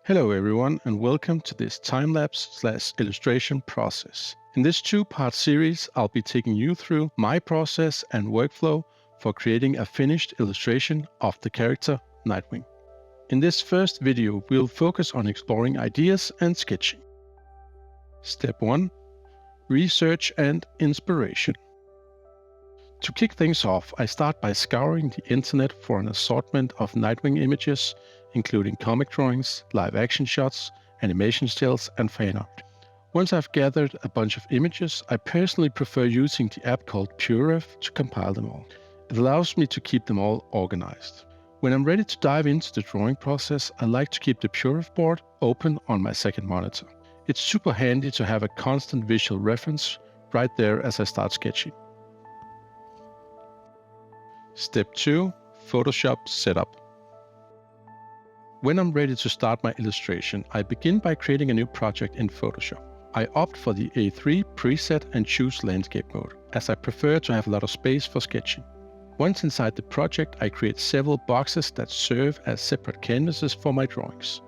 Hello everyone and welcome to this time-lapse/illustration process. In this two-part series, I'll be taking you through my process and workflow for creating a finished illustration of the character Nightwing. In this first video, we'll focus on exploring ideas and sketching. Step 1. Research and inspiration. To kick things off, I start by scouring the internet for an assortment of Nightwing images, including comic drawings, live-action shots, animation stills, and fan art. Once I've gathered a bunch of images, I personally prefer using the app called PureRef to compile them all. It allows me to keep them all organized. When I'm ready to dive into the drawing process, I like to keep the PureRef board open on my second monitor. It's super handy to have a constant visual reference right there as I start sketching. Step 2. Photoshop setup. When I'm ready to start my illustration, I begin by creating a new project in Photoshop. I opt for the A3 preset and choose landscape mode, as I prefer to have a lot of space for sketching. Once inside the project, I create several boxes that serve as separate canvases for my drawings.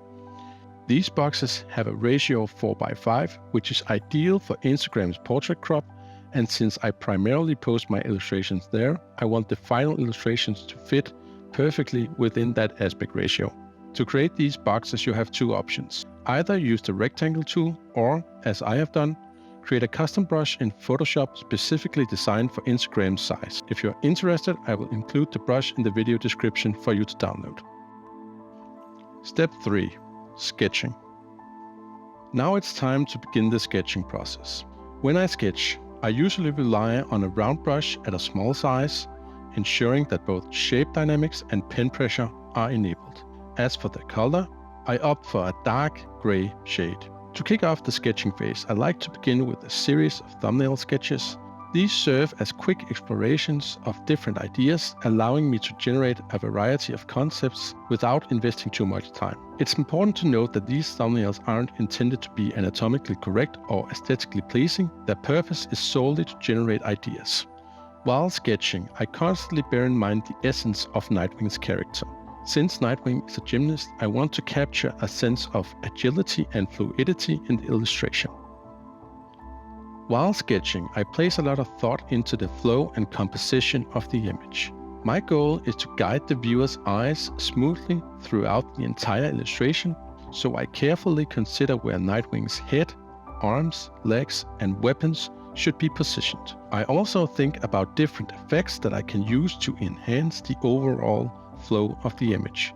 These boxes have a ratio of 4:5, which is ideal for Instagram's portrait crop, and since I primarily post my illustrations there, I want the final illustrations to fit perfectly within that aspect ratio. To create these boxes, you have two options. Either use the rectangle tool or, as I have done, create a custom brush in Photoshop specifically designed for Instagram's size. If you're interested, I will include the brush in the video description for you to download. Step 3. Sketching. Now it's time to begin the sketching process. When I sketch, I usually rely on a round brush at a small size, ensuring that both shape dynamics and pen pressure are enabled. As for the color, I opt for a dark gray shade. To kick off the sketching phase, I like to begin with a series of thumbnail sketches. These serve as quick explorations of different ideas, allowing me to generate a variety of concepts without investing too much time. It's important to note that these thumbnails aren't intended to be anatomically correct or aesthetically pleasing. Their purpose is solely to generate ideas. While sketching, I constantly bear in mind the essence of Nightwing's character. Since Nightwing is a gymnast, I want to capture a sense of agility and fluidity in the illustration. While sketching, I place a lot of thought into the flow and composition of the image. My goal is to guide the viewer's eyes smoothly throughout the entire illustration, so I carefully consider where Nightwing's head, arms, legs, and weapons should be positioned. I also think about different effects that I can use to enhance the overall flow of the image.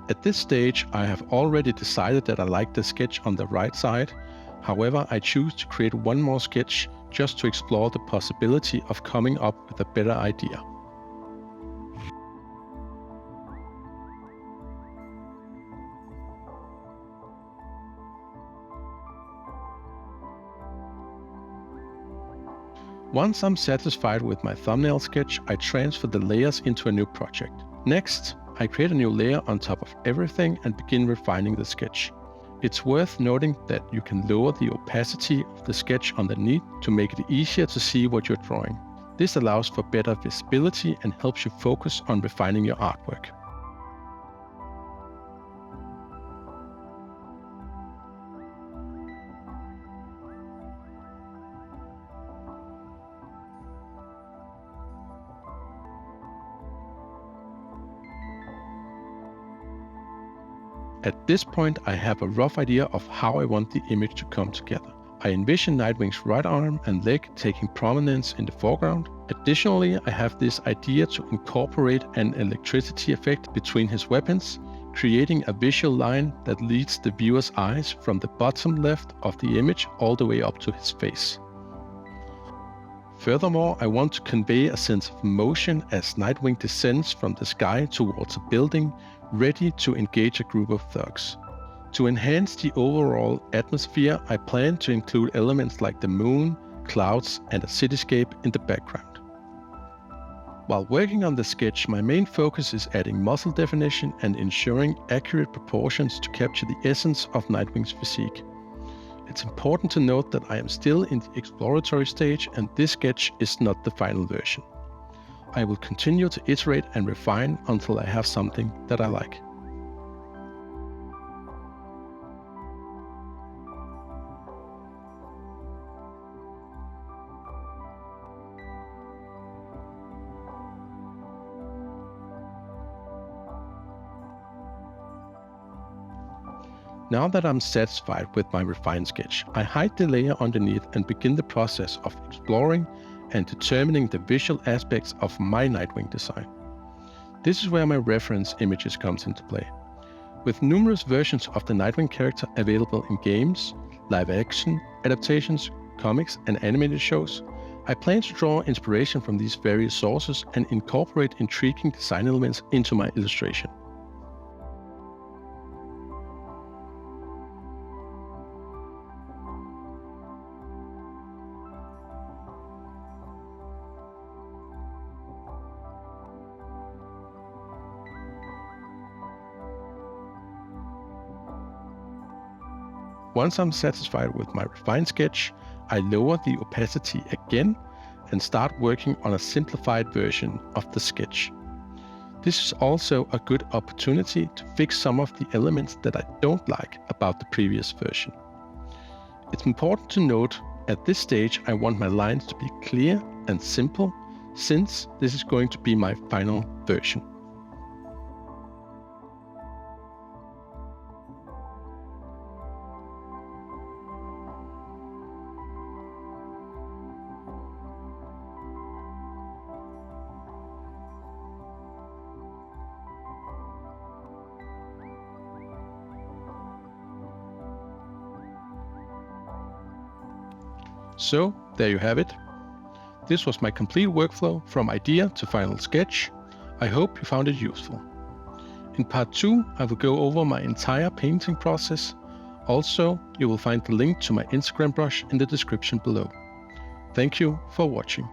At this stage, I have already decided that I like the sketch on the right side. However, I choose to create one more sketch just to explore the possibility of coming up with a better idea. Once I'm satisfied with my thumbnail sketch, I transfer the layers into a new project. Next, I create a new layer on top of everything and begin refining the sketch. It's worth noting that you can lower the opacity of the sketch underneath to make it easier to see what you're drawing. This allows for better visibility and helps you focus on refining your artwork. At this point, I have a rough idea of how I want the image to come together. I envision Nightwing's right arm and leg taking prominence in the foreground. Additionally, I have this idea to incorporate an electricity effect between his weapons, creating a visual line that leads the viewer's eyes from the bottom left of the image all the way up to his face. Furthermore, I want to convey a sense of motion as Nightwing descends from the sky towards a building, ready to engage a group of thugs. To enhance the overall atmosphere, I plan to include elements like the moon, clouds, and a cityscape in the background. While working on the sketch, my main focus is adding muscle definition and ensuring accurate proportions to capture the essence of Nightwing's physique. It's important to note that I am still in the exploratory stage and this sketch is not the final version. I will continue to iterate and refine until I have something that I like. Now that I'm satisfied with my refined sketch, I hide the layer underneath and begin the process of exploring and determining the visual aspects of my Nightwing design. This is where my reference images comes into play. With numerous versions of the Nightwing character available in games, live action, adaptations, comics, and animated shows, I plan to draw inspiration from these various sources and incorporate intriguing design elements into my illustration. Once I'm satisfied with my refined sketch, I lower the opacity again and start working on a simplified version of the sketch. This is also a good opportunity to fix some of the elements that I don't like about the previous version. It's important to note at this stage I want my lines to be clear and simple, since this is going to be my final version. So there you have it. This was my complete workflow from idea to final sketch. I hope you found it useful. In part 2, I will go over my entire painting process. Also, you will find the link to my Instagram brush in the description below. Thank you for watching.